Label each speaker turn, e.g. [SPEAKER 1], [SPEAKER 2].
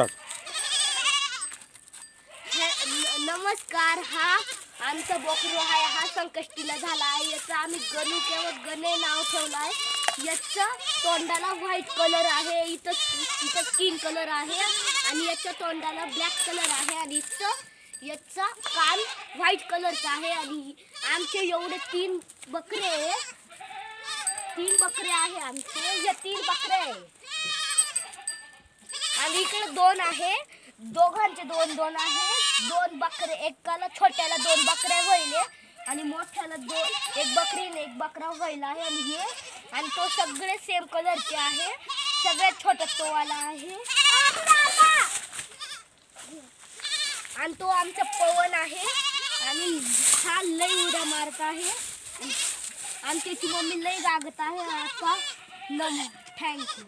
[SPEAKER 1] Start.
[SPEAKER 2] नमस्कार. हा आमचा बोकरू आहे. हा संकष्टीला झाला आहे. याचं आम्ही गणू किंवा गणे नाव ठेवलं आहे. याचं तोंडाला व्हाईट कलर आहे, इथं स्किन कलर आहे आणि याच्या तोंडाला ब्लॅक कलर आहे आणि याचा कान व्हाईट कलरचा आहे. आणि आमचे एवढे 3 बकरे आहे आमचे. हे 3 बकरे आहे आणि इकडे 2 आहे. दोघांचे 2 आहे. 2 बकरे, एकाला छोट्याला 2 बकऱ्या व्हायले आणि मोठ्याला 1 बकरी आणि 1 बकरा व्हायला आहे. आणि तो सगळे सेम कलरचे आहे. सगळ्यात छोटा तो वाला आहे आणि तो आमचा पवन आहे आणि हा लई उड्या मारत आहे आणि त्याची मम्मी लई गागत आहे. आता थँक्यू.